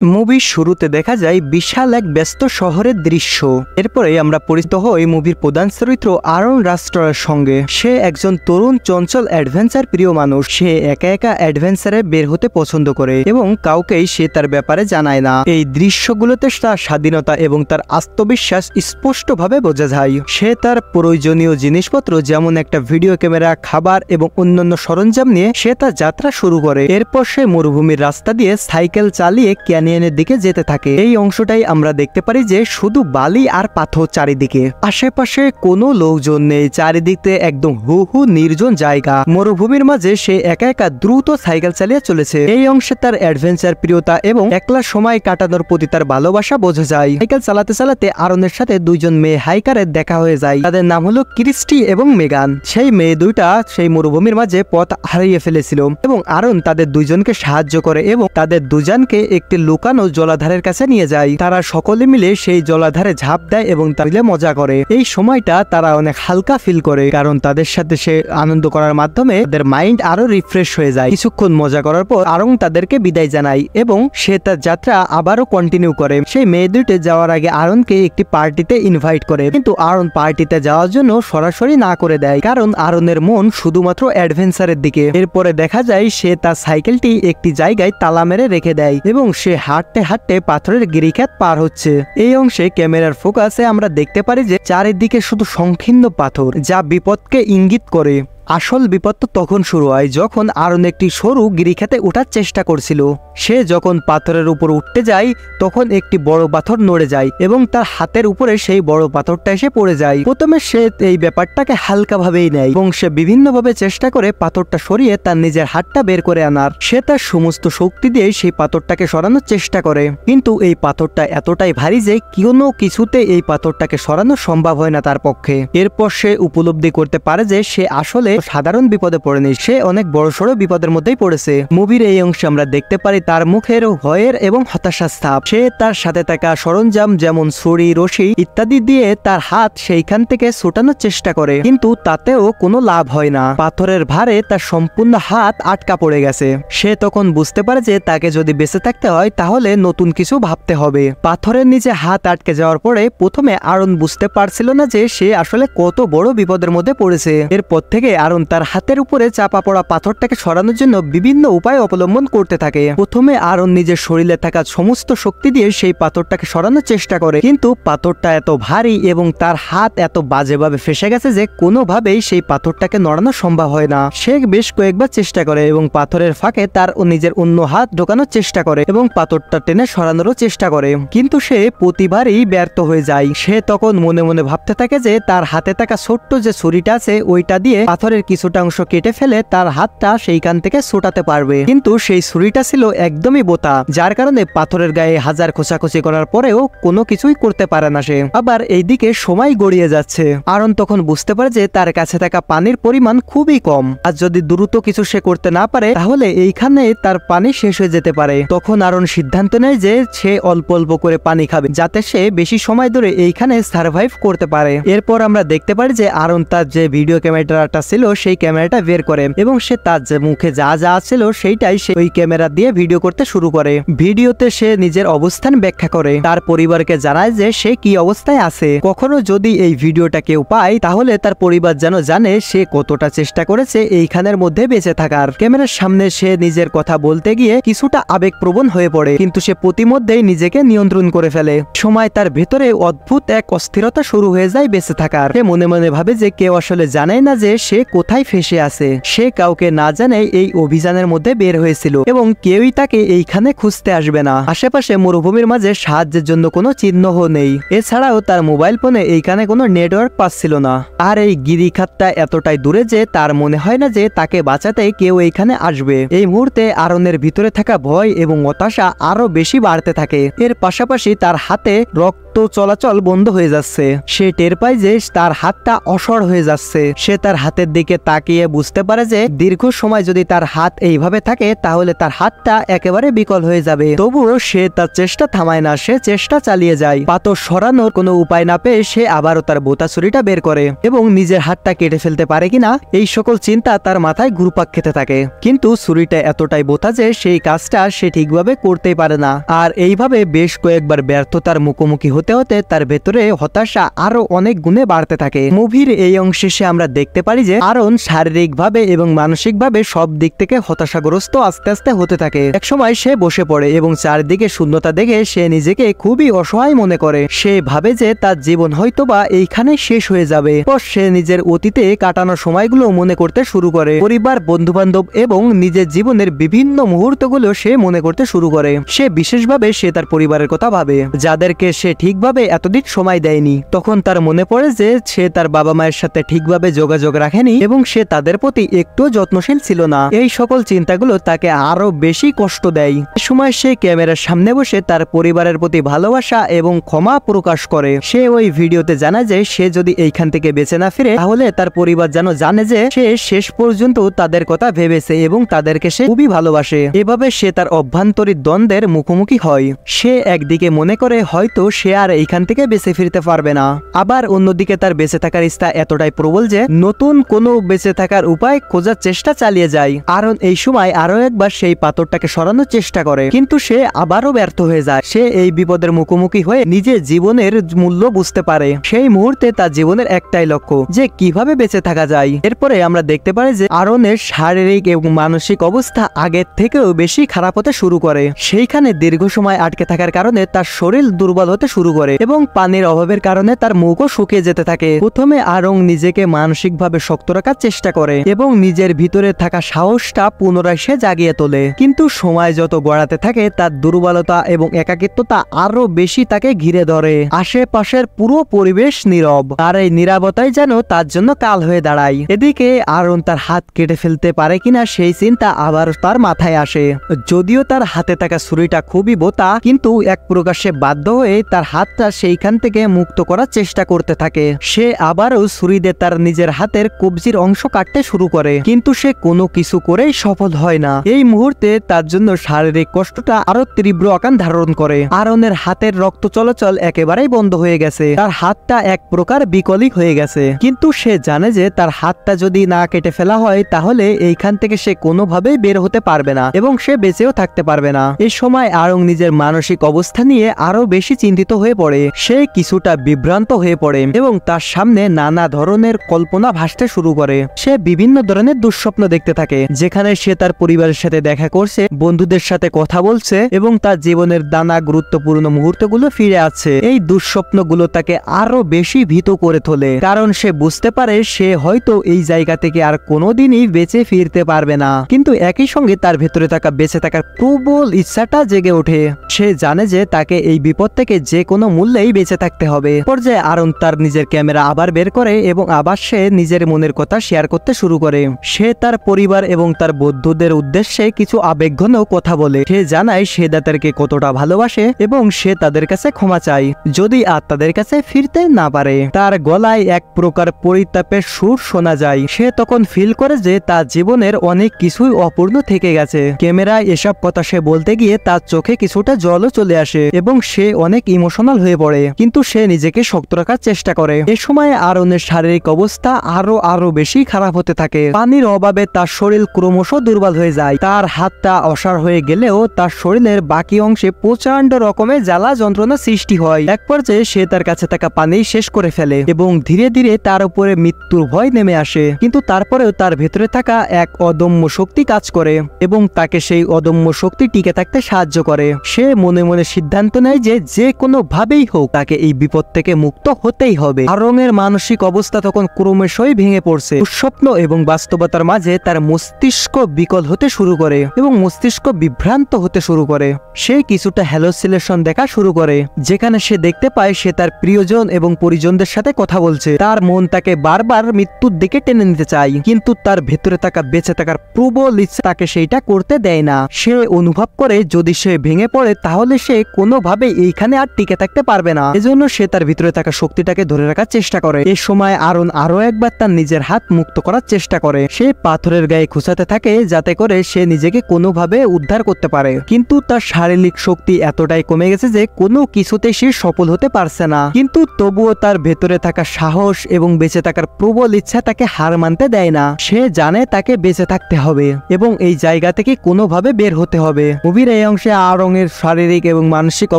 মুভির শুরুতে দেখা যায় বিশাল এক ব্যস্ত শহরের দৃশ্য। এরপরে আমরা পরিচিত হই মুভির প্রধান চরিত্র আরন রাস্ট্রার সঙ্গে। সে একজন তরুণ চঞ্চল অ্যাডভেঞ্চার প্রিয় মানুষ। সে একা একা অ্যাডভেঞ্চারে বের হতে পছন্দ করে এবং কাউকেই সে তার ব্যাপারে জানায় না। এই দৃশ্যগুলোতে তার স্বাধীনতা এবং তার আত্মবিশ্বাস স্পষ্টভাবে বোঝা যায়। সে তার প্রয়োজনীয় জিনিসপত্র যেমন একটা ভিডিও ক্যামেরা, খাবার এবং অন্যান্য সরঞ্জাম নিয়ে সে তার যাত্রা শুরু করে। এরপর সে মরুভূমির রাস্তা দিয়ে সাইকেল চালিয়ে ক্যানিয়নের দিকে যেতে থাকে। এই অংশটাই আমরা দেখতে পারি যে শুধু বালি আর পাথর চারিদিকে, আশেপাশে কোনো লোকজন নেই। চারিদিকে একদম হু নির্জন জায়গা। মরুভূমির মাঝে সে একা একা দ্রুত সাইকেল চালিয়ে চলেছে। এই অংশে তার অ্যাডভেঞ্চার প্রিয়তা এবং একলা সময় কাটানোর প্রতি তার ভালোবাসা বোঝা যায়। সাইকেল চালাতে চালাতে আরনের সাথে দুইজন মেয়ে হাইকারের দেখা হয়ে যায়। তাদের নাম হলো ক্রিস্টি এবং মেগান। সেই মেয়ে দুইটা সেই মরুভূমির মাঝে পথ হারিয়ে ফেলেছিল এবং আরন তাদের দুইজনকে সাহায্য করে এবং তাদের দুজনকে একটি লুকানো জলাধারের কাছে নিয়ে যায়। তারা সকলে মিলে সেই জলাধারে ঝাঁপ দেয় এবং তাদের মজা করে। এই সময়টা তারা অনেক হালকা ফিল করে, কারণ তাদের সাথে সে আনন্দ করার মাধ্যমে তাদের মাইন্ড আরো রিফ্রেশ হয়ে যায়। কিছুক্ষণ মজা করার পর আরং তাদেরকে বিদায় জানায় এবং সে তার যাত্রা আবারও কন্টিনিউ করে। সেই মেয়ে দুইটি যাওয়ার আগে আরনকে একটি পার্টিতে ইনভাইট করে, কিন্তু আরন পার্টিতে যাওয়ার জন্য সরাসরি না করে দেয়, কারণ আরনের মন শুধুমাত্র অ্যাডভেঞ্চারের দিকে। এরপরে দেখা যায় সে তার সাইকেলটি একটি জায়গায় তালা মেরে রেখে দেয় এবং সে হাঁটতে হাঁটতে পাথরের গিরিখাত পার হচ্ছে। এই অংশে ক্যামেরার ফোকাসে আমরা দেখতে পারি যে চারিদিকে শুধু সংকীর্ণ পাথর, যা বিপদকে ইঙ্গিত করে। আসল বিপদ তো তখন শুরু হয় যখন আরন একটি সরু গিরিখাতে ওঠার চেষ্টা করছিল। সে যখন পাথরের উপর উঠতে যায় তখন একটি বড় পাথর নড়ে যায় এবং তার হাতের উপরে সেই বড় পাথরটা এসে পড়ে যায়। প্রথমে সে এই ব্যাপারটাকে হালকাভাবেই নেয় এবং সে বিভিন্নভাবে চেষ্টা করে পাথরটা সরিয়ে তার নিজের হাতটা বের করে আনার। সে তার সমস্ত শক্তি দিয়ে সেই পাথরটাকে সরানোর চেষ্টা করে, কিন্তু এই পাথরটা এতটাই ভারী যে কোনো কিছুতে এই পাথরটাকে সরানো সম্ভব হয় না তার পক্ষে। এরপর সে উপলব্ধি করতে পারে যে সে আসলে সাধারণ বিপদে পড়েনি, সে অনেক বড়সড় বিপদের মধ্যেই পড়েছে। মুভির এই অংশে আমরা দেখতে পারি তার মুখের ভয়ের এবং হতাশার ছাপ। সে তার সাথে থাকা সরঞ্জাম যেমন ছুরি, রশি ইত্যাদি দিয়ে তার হাত সেইখান থেকে ছুটানোর চেষ্টা করে, কিন্তু তাতেও কোনো লাভ হয় না। পাথরের ভারে তার সম্পূর্ণ হাত আটকা পড়ে গেছে। সে তখন বুঝতে পারে যে তাকে যদি বেঁচে থাকতে হয় তাহলে নতুন কিছু ভাবতে হবে। পাথরের নিচে হাত আটকে যাওয়ার পরে প্রথমে আরন বুঝতে পারছিল না যে সে আসলে কত বড় বিপদের মধ্যে পড়েছে। এরপর থেকে আরন তার হাতের উপরে চাপা পড়া পাথরটাকে সরানোর জন্য বিভিন্ন উপায় অবলম্বন করতে থাকে। প্রথমে আরন নিজের শরীরে থাকা সমস্ত শক্তি দিয়ে সেই পাথরটাকে সরানোর চেষ্টা করে, কিন্তু পাথরটা এত ভারী এবং তার হাত এত বাজেভাবে ফেসে গেছে যে কোনোভাবেই সেই পাথরটাকে নড়ানো সম্ভব হয় না। সে বেশ কয়েকবার চেষ্টা করে এবং পাথরের ফাঁকে তার নিজের অন্য হাত ঢোকানোর চেষ্টা করে এবং পাথরটা টেনে সরানোরও চেষ্টা করে, কিন্তু সে প্রতিবারই ব্যর্থ হয়ে যায়। সে তখন মনে মনে ভাবতে থাকে যে তার হাতে থাকা ছোট্ট যে ছুরিটা আছে ওইটা দিয়ে পাথরের কিছুটা অংশ কেটে ফেলে তার হাতটা সেইখান থেকে ছোটাতে পারবে, কিন্তু সেই ছুরিটা ছিল একদমই বোতা, যার কারণে পাথরের গায়ে হাজার খোঁচাখুচি করার পরেও কোনো কিছুই করতে পারে না সে। আবার এইদিকে সময় গড়িয়ে যাচ্ছে। আরন তখন বুঝতে পারে যে তার কাছে থাকা পানির পরিমাণ খুবই কম, আর যদি দ্রুত কিছু সে করতে না পারে তাহলে এইখানে তার পানি শেষ হয়ে যেতে পারে। তখন আরন সিদ্ধান্ত নেয় যে সে অল্প অল্প করে পানি খাবে, যাতে সে বেশি সময় ধরে এইখানে সার্ভাইভ করতে পারে। এরপর আমরা দেখতে পারি যে আরন তার যে ভিডিও ক্যামেরাটা ছিল সেই ক্যামেরাটা বের করে এবং সে তার যে মুখে যা যা ছিল সেইটাই সে ওই ক্যামেরা দিয়ে ভিডিও করতে শুরু করে। ভিডিওতে সে নিজের অবস্থান ব্যাখ্যা করে, তার পরিবারকে জানায় যে সে কি অবস্থায় আছে। কখনো যদি এই ভিডিওটা কেউ পায় তাহলে তার পরিবার যেন জানে সে কতটা চেষ্টা করেছে এইখানের মধ্যে বেঁচে থাকার। ক্যামেরার সামনে সে নিজের কথা বলতে গিয়ে কিছুটা আবেগপ্রবণ হয়ে পড়ে, কিন্তু সে প্রতিমধ্যেই নিজেকে নিয়ন্ত্রণ করে ফেলে। সময় তার ভেতরে অদ্ভুত এক অস্থিরতা শুরু হয়ে যায় বেঁচে থাকার। সে মনে মনে ভাবে যে কেউ আসলে জানে না যে সে কোথায় ফেসে আছে। সে কাউকে না জানে এই অভিযানের মধ্যে বের হয়েছিল এবং কেউই তাকে এইখানে খুঁজতে আসবে না। আশেপাশে মরুভূমির মাঝে সাহায্যের জন্য কোনো চিহ্নও নেই। এছাড়াও তার মোবাইল ফোনে এইখানে কোনো নেটওয়ার্ক পাচ্ছিল না। আর এই গিরিখাতটা এতটাই দূরে যে তার মনে হয় না যে তাকে বাঁচাতে কেউ এইখানে আসবে। এই মুহূর্তে আরনের ভিতরে থাকা ভয় এবং হতাশা আরো বেশি বাড়তে থাকে। এর পাশাপাশি তার হাতে রক্ত চলাচল বন্ধ হয়ে যাচ্ছে। সে টের পায় যে তার হাতটা অসর হয়ে যাচ্ছে। সে তার হাতের দিকে তাকিয়ে বুঝতে পারে যে দীর্ঘ সময় যদি তার হাত এইভাবে থাকে তাহলে তার হাতটা একেবারে বিকল হয়ে যাবে। তবুও সে তার চেষ্টা থামায় না, সে চেষ্টা চালিয়ে যায়। পাথর সরানোর কোনো উপায় না পেয়ে সে আবারও তার বোতা ছুরিটা বের করে এবং নিজের হাতটা কেটে ফেলতে পারে কিনা এই সকল চিন্তা তার মাথায় ঘুরপাক খেতে থাকে। কিন্তু ছুরিটা এতটাই বোতা যে সেই কাজটা সে ঠিকভাবে করতেই পারে না। আর এইভাবে বেশ কয়েকবার ব্যর্থতার মুখোমুখি হতে হতে তার ভেতরে হতাশা আরো অনেক গুণে বাড়তে থাকে। মুভির এই অংশে সে আমরা দেখতে পারি যে আরন শারীরিকভাবে এবং মানসিকভাবে সব দিক থেকে হতাশাগ্রস্ত আস্তে আস্তে হতে থাকে। একসময় সে বসে পড়ে এবং চারদিকে শূন্যতা দেখে সে নিজেকে খুবই অসহায় মনে করে। সে ভাবে যে তার জীবন হয়তোবা এইখানে শেষ হয়ে যাবে। পর সে নিজের অতীতে কাটানো সময়গুলো মনে করতে শুরু করে। পরিবার, বন্ধুবান্ধব এবং নিজের জীবনের বিভিন্ন মুহূর্তগুলো সে মনে করতে শুরু করে। সে বিশেষভাবে সে তার পরিবারের কথা ভাবে, যাদেরকে সে ঠিকভাবে এতদিন সময় দেয়নি। তখন তার মনে পড়ে যে সে তার বাবা মায়ের সাথে ঠিকভাবে যোগাযোগ রাখেনি এবং সে তাদের প্রতি একটু যত্নশীল ছিল না। এই সকল চিন্তাগুলো তাকে আরো বেশি কষ্ট দেয়। এ সময় সে ক্যামেরার সামনে বসে তার পরিবারের প্রতি ভালোবাসা এবং ক্ষমা প্রকাশ করে। সে ওই ভিডিওতে জানায় যে সে যদি এইখান থেকে বেঁচে না ফিরে তাহলে তার পরিবার যেন জানে যে সে শেষ পর্যন্ত তাদের কথা ভেবেছে এবং তাদেরকে সে খুবই ভালোবাসে। এভাবে সে তার অভ্যন্তরীণ দ্বন্দ্বের মুখোমুখি হয়। সে একদিকে মনে করে হয়তো সে আর এইখান থেকে বেঁচে ফিরতে পারবে না, আবার অন্যদিকে তার বেঁচে থাকার ইচ্ছা এতটাই প্রবল যে নতুন কোনো বেঁচে থাকার উপায় খোঁজার চেষ্টা চালিয়ে যায়। আরন এই সময় আরো একবার সেই পাথরটাকে সরানোর চেষ্টা করে, কিন্তু সে আবারও ব্যর্থ হয়ে যায়। সে এই বিপদের মুখোমুখি হয়ে নিজের জীবনের মূল্য বুঝতে পারে। সেই মুহূর্তে তার জীবনের একটাই লক্ষ্য যে কিভাবে বেঁচে থাকা যায়। এরপরে আমরা দেখতে পারি যে আরনের শারীরিক এবং মানসিক অবস্থা আগের থেকেও বেশি খারাপ হতে শুরু করে। সেইখানে দীর্ঘ সময় আটকে থাকার কারণে তার শরীর দুর্বল হতে শুরু করে এবং পানির অভাবের কারণে তার মুখও শুকিয়ে যেতে থাকে। প্রথমে আরং নিজেকে মানসিকভাবে শক্ত রাখার চেষ্টা করে এবং নিজের ভিতরে থাকা সাহসটা পুনরায় সে জাগিয়ে তোলে। কিন্তু সময় যত গড়াতে থাকে তার দুর্বলতা এবং একাকিত্বতা আরো বেশি তাকে ঘিরে ধরে। আশেপাশের পুরো পরিবেশ নীরব, আর এই নীরবতাই যেন তার জন্য কাল হয়ে দাঁড়ায়। এদিকে আরন তার হাত কেটে ফেলতে পারে কিনা সেই চিন্তা আবার তার মাথায় আসে। যদিও তার হাতে থাকা ছুরিটা খুবই বোতা, কিন্তু এক প্রকার সে বাধ্য হয়ে তার হাতটা সেইখান থেকে মুক্ত করার চেষ্টা করতে থাকে। সে আবারও ছুরি দিয়ে তার নিজের হাতের কবজির অংশ কাটতে শুরু করে, কিন্তু সে কোনো কিছু করেই সফল হয় না। এই মুহূর্তে তার জন্য শারীরিক কষ্টটা আরো তীব্র আকার ধারণ করে। আরনের হাতের রক্ত চলাচল একেবারেই বন্ধ হয়ে গেছে, তার হাতটা এক প্রকার বিকলিক হয়ে গেছে। কিন্তু সে জানে যে তার হাতটা যদি না কেটে ফেলা হয় তাহলে এইখান থেকে সে কোনোভাবেই বের হতে পারবে না এবং সে বেঁচেও থাকতে পারবে না। এই সময় আরং নিজের মানসিক অবস্থা নিয়ে আরো বেশি চিন্তিত হয়ে পড়ে। সে কিছুটা বিভ্রান্ত হয়ে পড়ে এবং তার সামনে নানা ধরনের কল্পনা ভাসতে শুরু করে। সে বিভিন্ন ধরনের দুঃস্বপ্ন দেখতে থাকে, যেখানে সে তার পরিবারের সাথে দেখা করছে, বন্ধুদের সাথে কথা বলছে এবং তার জীবনের নানা গুরুত্বপূর্ণ মুহূর্তগুলো ফিরে আসছে। এই দুঃস্বপ্নগুলো তাকে আরো বেশি ভীত করে তোলে, কারণ সে বুঝতে পারে সে হয়তো এই জায়গা থেকে আর কোনোদিনই বেঁচে ফিরতে পারবে না। কিন্তু একই সঙ্গে তার ভেতরে থাকা বেঁচে থাকার প্রবল ইচ্ছাটা জেগে ওঠে। সে জানে যে তাকে এই বিপদ থেকে যে কোনো মূল্যেই বেঁচে থাকতে হবে। পর্যায়ে আরন তার নিজের ক্যামেরা আবার বের করে এবং আবার সে নিজের মনের কথা শেয়ার করতে শুরু করে। সে তার পরিবার এবং তার বন্ধুদের উদ্দেশ্যে কিছু আবেগঘন কথা বলে। সে জানায় সে তাদেরকে কতটা ভালোবাসে এবং সে তাদের কাছে ক্ষমা চায় যদি আর তাদের কাছে ফিরতে না পারে। তার গলায় এক প্রকার পরিতাপের সুর শোনা যায়। সে তখন ফিল করে যে তার জীবনের অনেক কিছুই অপূর্ণ থেকে গেছে। ক্যামেরায় এসব কথা সে বলতে গিয়ে তার চোখে কিছুটা জলও চলে আসে এবং সে অনেক ইমোশনাল হয়ে পড়ে, কিন্তু সে নিজেকে শক্ত রাখার চেষ্টা করে। এ সময় আরনের শারীরিক অবস্থা আরো বেশি খারাপ হতে থাকে। পানির অভাবে তার শরীর ক্রমশ দুর্বল হয়ে যায়। তার হাতটা অসাড় হয়ে গেলেও তার শরীরের বাকি অংশে প্রচন্ড রকমের জ্বালা যন্ত্রণা সৃষ্টি হয়। এক পর্যায়ে সে তার কাছে থাকা পানি শেষ করে ফেলে এবং ধীরে ধীরে তার উপরে মৃত্যুর ভয় নেমে আসে। কিন্তু তারপরেও তার ভেতরে থাকা এক অদম্য শক্তি কাজ করে এবং তাকে সেই অদম্য শক্তি টিকে থাকতে সাহায্য করে। সে মনে মনে সিদ্ধান্ত নেয় যে যে কোনো ভাবেই হোক তাকে এই বিপদ থেকে মুক্ত হতেই হবে। আরঙের মানসিক অবস্থা তখন ক্রমশই ভেঙে পড়ছে। দুঃস্বপ্ন এবং বাস্তবতার মাঝে তার মস্তিষ্ক বিকল হতে শুরু করে এবং মস্তিষ্ক বিভ্রান্ত হতে শুরু করে। সে কিছুটা হ্যালোসিলেশন দেখা শুরু করে, যেখানে সে দেখতে পায় সে তার প্রিয়জন এবং পরিজনদের সাথে কথা বলছে। তার মন তাকে বারবার মৃত্যুর দিকে টেনে নিতে চায়, কিন্তু তার ভেতরে থাকা বেঁচে থাকার প্রবল ইচ্ছা তাকে সেইটা করতে দেয় না। সে অনুভব করে যদি সে ভেঙে পড়ে তাহলে সে কোনোভাবে এইখানে আর টিকে থাকতে পারবে না। এজন্য সে তার ভিতরে থাকা শক্তিটাকে ধরে রাখার চেষ্টা করে। এই সময় আরন আরো একবার তার নিজের হাত মুক্ত করার চেষ্টা করে। সে পাথরের গায়ে খুঁচাতে থাকে যাতে করে সে নিজেকে কোনোভাবে উদ্ধার করতে পারে, কিন্তু তার শারীরিক শক্তি এতটাই কমে গেছে যে কোনো কিছুতে সে সফল হতে পারছে না। কিন্তু তবুও তার ভেতরে থাকা সাহস এবং বেঁচে থাকার প্রবল ইচ্ছা তাকে হার মানতে দেয় না। সে জানে তাকে বেঁচে থাকতে হবে এবং এই জায়গা থেকে কোনোভাবে বের হতে হবে। মুভির এই অংশে আরংয়ের শারীরিক এবং মানসিক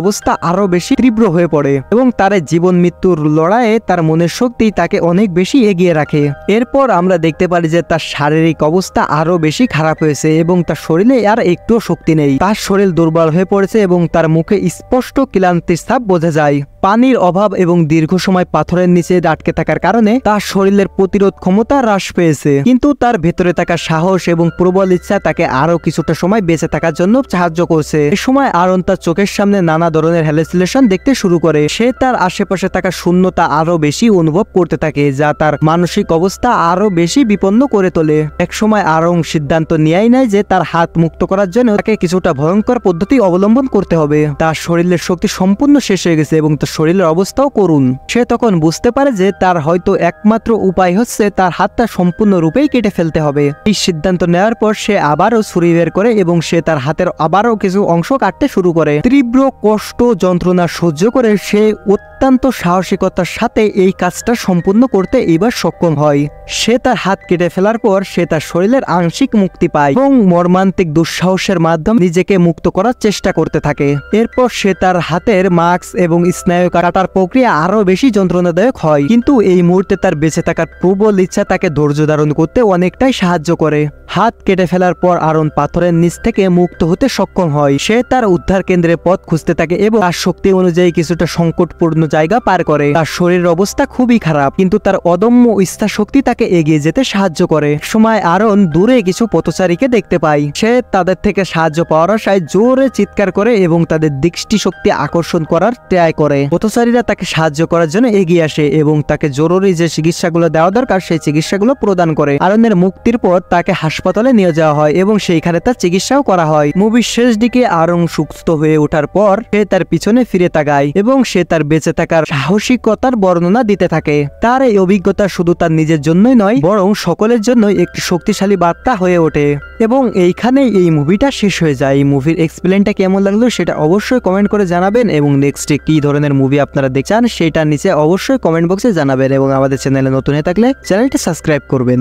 অবস্থা আরো বেশি তীব্র হয়ে পড়ে এবং তার জীবন মৃত্যুর লড়াইয়ে তার মনের শক্তি তাকে অনেক বেশি এগিয়ে রাখে। এরপর আমরা দেখতে পারি যে তার শারীরিক অবস্থা আরো বেশি খারাপ হয়েছে এবং তার শরীরে আর একটুও শক্তি নেই। তার শরীর দুর্বল হয়ে পড়েছে এবং তার মুখে স্পষ্ট ক্লান্তির ছাপ বোঝা যায়। পানির অভাব এবং দীর্ঘ সময় পাথরের নিচে আটকে থাকার কারণে তার শরীরের প্রতিরোধ ক্ষমতা হ্রাস পেয়েছে, কিন্তু তার ভেতরে থাকা সাহস এবং প্রবল ইচ্ছা তাকে আরো কিছুটা সময় বেঁচে থাকার জন্য সাহায্য করছে। এই সময় আরন তার চোখের সামনে নানা ধরনের হ্যালুসিনেশন দেখতে শুরু করে। সে তার আশেপাশে থাকা শূন্যতা আরো বেশি অনুভব করতে থাকে, যা তার মানসিক অবস্থা আরো বেশি বিপন্ন করে তোলে। এক সময় আরং সিদ্ধান্ত নেয় নাই যে তার হাত মুক্ত করার জন্য তাকে কিছুটা ভয়ঙ্কর পদ্ধতি অবলম্বন করতে হবে। তার শরীরের শক্তি সম্পূর্ণ শেষ হয়ে গেছে এবং শরীরের অবস্থাও করুণ। সে তখন বুঝতে পারে যে তার হয়তো একমাত্র উপায় হচ্ছে তার হাতটা সম্পূর্ণরূপেই কেটে ফেলতে হবে। এই সিদ্ধান্ত নেওয়ার পর সে আবারও ছুরি বের করে এবং সে তার হাতের আবারও কিছু অংশ কাটতে শুরু করে। তীব্র কষ্ট যন্ত্রণা সহ্য করে সে অত্যন্ত সাহসিকতার সাথে এই কাজটা সম্পূর্ণ করতে এবার সক্ষম হয়। সে তার হাত কেটে ফেলার পর সে তার শরীরের আংশিক মুক্তি পায় এবং মর্মান্তিক দুঃসাহসের মাধ্যমে নিজেকে মুক্ত করার চেষ্টা করতে থাকে। এরপর সে তার হাতের মাস্ক এবং স্নায়ু কাটার প্রক্রিয়া আরো বেশি যন্ত্রণাদায়ক হয়, কিন্তু এই মুহূর্তে তার বেঁচে থাকার প্রবল ইচ্ছা তাকে ধৈর্য ধারণ করতে অনেকটাই সাহায্য করে। হাত কেটে ফেলার পর আরন পাথরের নিচ থেকে মুক্ত হতে সক্ষম হয়। সে তার উদ্ধার কেন্দ্রে পথ খুঁজতে থাকে এবং তার শক্তি অনুযায়ী কিছুটা সংকটপূর্ণ জায়গা পার করে। তার শরীরের অবস্থা খুবই খারাপ, কিন্তু তার অদম্য ইচ্ছা শক্তি তাকে এগিয়ে যেতে সাহায্য করে। সময় আরন দূরে কিছু পথচারীকে দেখতে পায়। সে তাদের থেকে সাহায্য পাওয়ার আশায় জোরে চিৎকার করে এবং তাদের দৃষ্টি শক্তি আকর্ষণ করার ট্রাই করে। পথচারীরা তাকে সাহায্য করার জন্য এগিয়ে আসে এবং তাকে জরুরি যে চিকিৎসাগুলো দেওয়া দরকার সেই চিকিৎসাগুলো প্রদান করে। আরনের মুক্তির পর তাকে হাসপাতালে নিয়ে যাওয়া হয় এবং সেইখানে তার চিকিৎসাও করা হয়। মুভির শেষ দিকে আরং সুস্থ হয়ে ওঠার পর সে তার পিছনে ফিরে তাকায় এবং সে তার বেঁচে থাকার সাহসিকতার বর্ণনা দিতে থাকে। তার এই অভিজ্ঞতা শুধু তার নিজের জন্যই নয়, বরং সকলের জন্যই একটি শক্তিশালী বার্তা হয়ে ওঠে। এবং এইখানেই এই মুভিটা শেষ হয়ে যায়। এই মুভির এক্সপ্লেনটা কেমন লাগলো সেটা অবশ্যই কমেন্ট করে জানাবেন এবং নেক্সটে কি ধরনের মুভি আপনারা দেখতে চান সেটা নিচে অবশ্যই কমেন্ট বক্সে জানাবেন এবং আমাদের চ্যানেলে নতুন হয়ে থাকলে চ্যানেলটি সাবস্ক্রাইব করবেন।